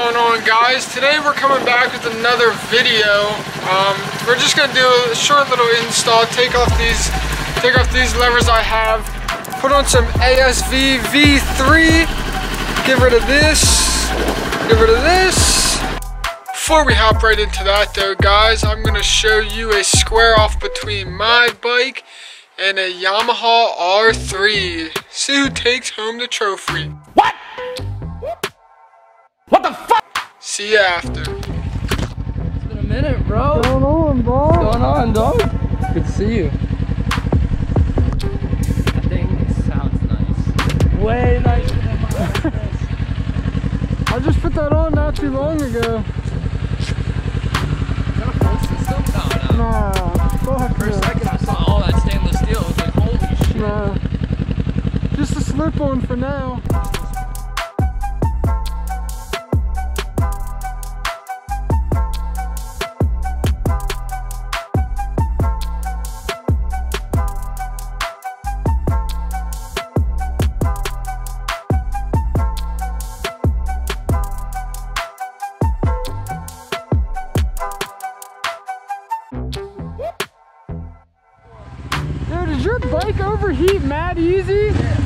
What's going on, guys? Today we're coming back with another video. We're just gonna do a short little install. Take off these levers I have. Put on some ASV V3. Get rid of this. Get rid of this. Before we hop right into that, though, guys, I'm gonna show you a square off between my bike and a Yamaha R3. See who takes home the trophy. What? What the fuck? See you after. It's been a minute, bro. What's going on, bro? What's going on, dog? Good to see you. That thing sounds nice. Way nicer than mine. I just put that on not too long ago. Is that a full system? No. Nah, fuck For a no. second, I saw all that stainless steel. I was like, holy shit. Nah. Just a slip on for now. Dude, does your bike overheat mad easy? Yeah.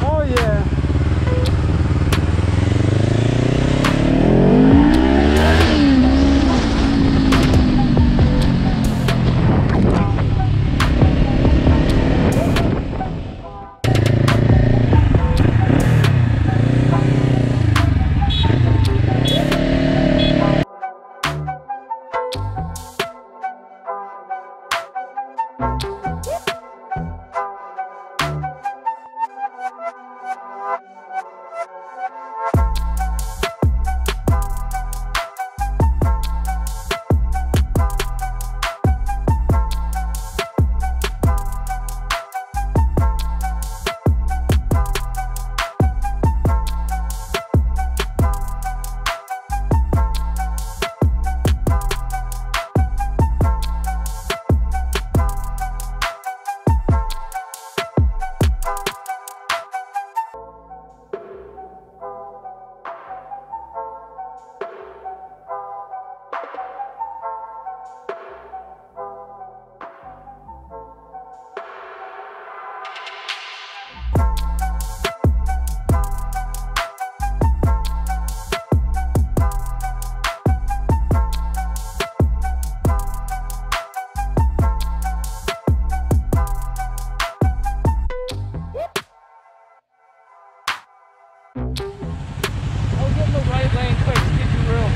Oh yeah. I'll get in the right lane quick to get you real.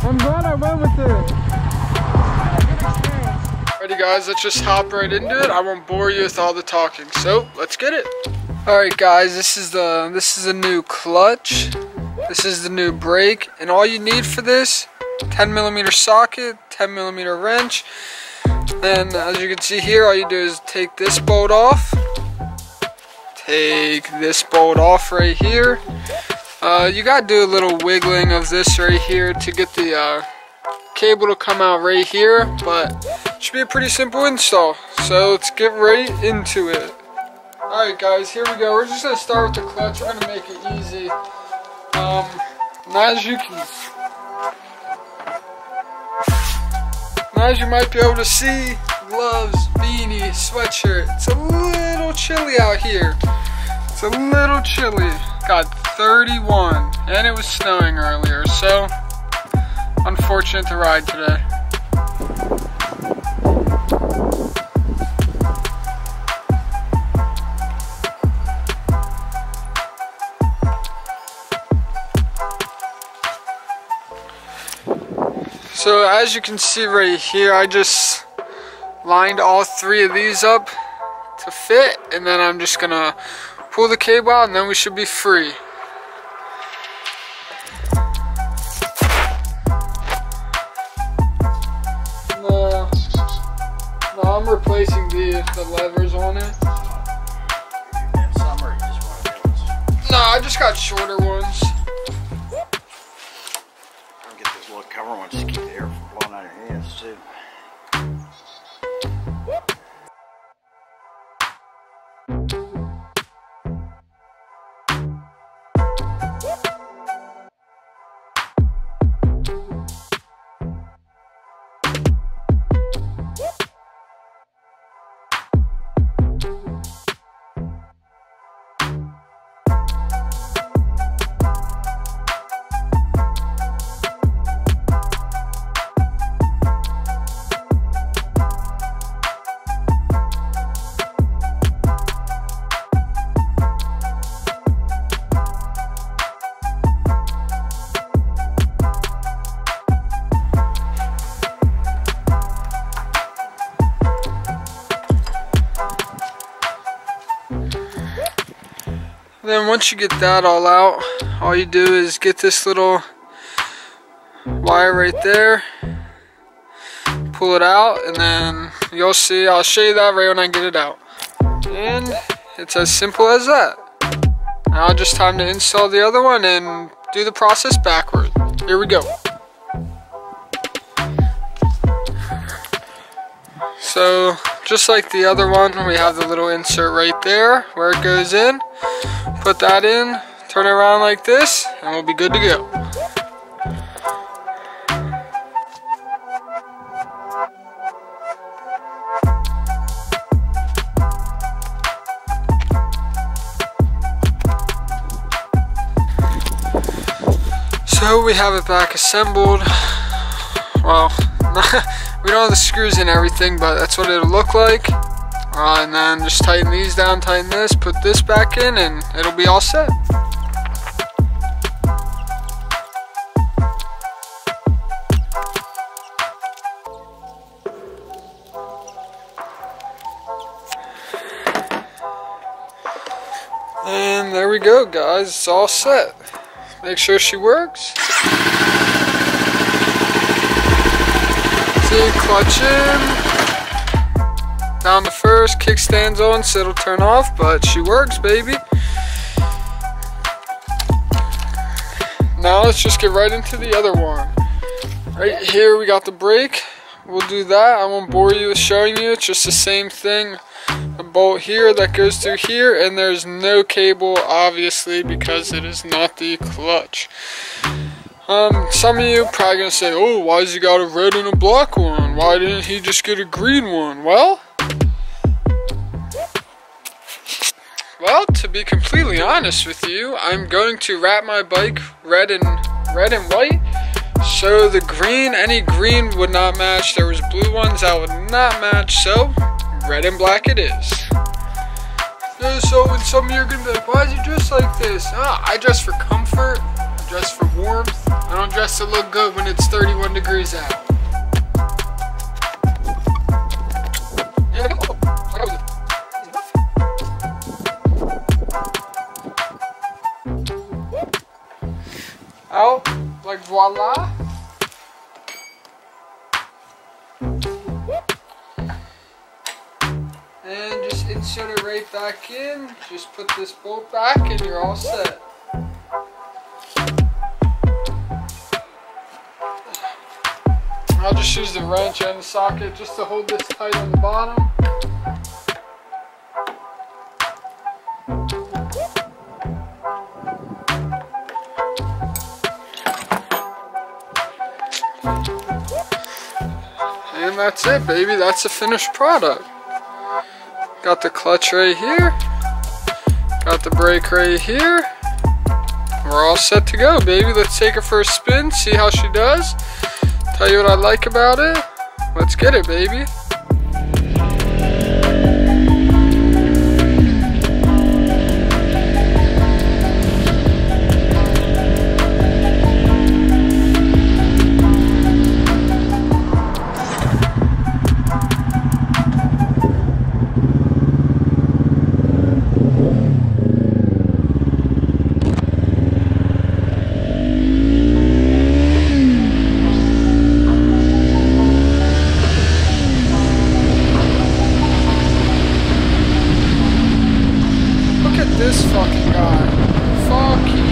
I'm glad I went with it. Alrighty, guys, let's just hop right into it. I won't bore you with all the talking, so let's get it. Alright, guys, this is a new clutch. This is the new brake, and all you need for this: 10mm socket, 10mm wrench. And as you can see here, all you do is take this bolt off. Take this bolt off right here. You gotta do a little wiggling of this right here to get the cable to come out right here, but it should be a pretty simple install. So let's get right into it. Alright, guys, here we go. We're just gonna start with the clutch. We're gonna make it easy. Now as you might be able to see, gloves, beanie, sweatshirt. It's a little chilly out here. It's a little chilly. Got 31, and it was snowing earlier, so unfortunate to ride today. So as you can see right here, I just lined all 3 of these up to fit, and then I'm just gonna pull the cable out and then we should be free. No, I'm replacing the levers on it. Some or you just want to do? No, I just got shorter ones. I'll get this little cover one just to keep the air from blowing out your hands too. Then once you get that all out, all you do is get this little wire right there, pull it out, and then you'll see, I'll show you that right when I get it out. And it's as simple as that. Now just time to install the other one and do the process backward. Here we go. So just like the other one, we have the little insert right there where it goes in. Put that in, turn it around like this, and we'll be good to go. So we have it back assembled. Well, we don't have the screws and everything, but that's what it'll look like. And then just tighten these down, tighten this, put this back in, and it'll be all set. And there we go, guys, it's all set. Make sure she works. See, clutch in. Down the first, kickstand's on, so it'll turn off, but she works, baby. Now let's just get right into the other one. Right here we got the brake. We'll do that. I won't bore you with showing you. It's just the same thing. A bolt here that goes through here, and there's no cable, obviously, because it is not the clutch. Some of you probably gonna say, oh, why's he got a red and a black one? Why didn't he just get a green one? Well, to be completely honest with you, I'm going to wrap my bike red and white, so the green, any green would not match. There was blue ones that would not match, so red and black it is. So when some of you are gonna be like, why is he dressed like this? I dress for comfort, I dress for warmth. I don't dress to look good when it's 31 degrees out. Out, like voila. And just insert it right back in. Just put this bolt back and you're all set. I'll just use the wrench and the socket just to hold this tight on the bottom. And that's it, baby. That's the finished product. Got the clutch right here. Got the brake right here. We're all set to go, baby. Let's take her for a spin, see how she does. Tell you what I like about it. Let's get it, baby. guy. Fuck you.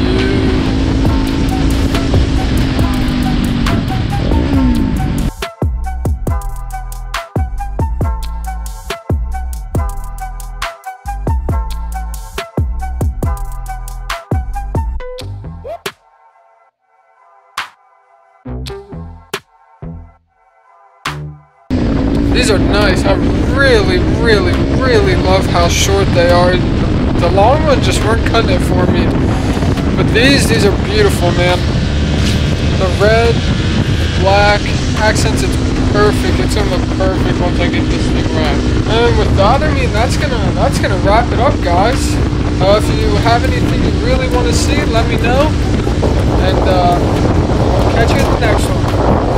These are nice. I really, really, really love how short they are. The long ones just weren't cutting it for me. But these are beautiful, man. The red, the black, accents, it's perfect. It's gonna look perfect once I get this thing wrapped. And with that, I mean, that's gonna wrap it up, guys. If you have anything you really want to see, let me know. And I'll catch you in the next one.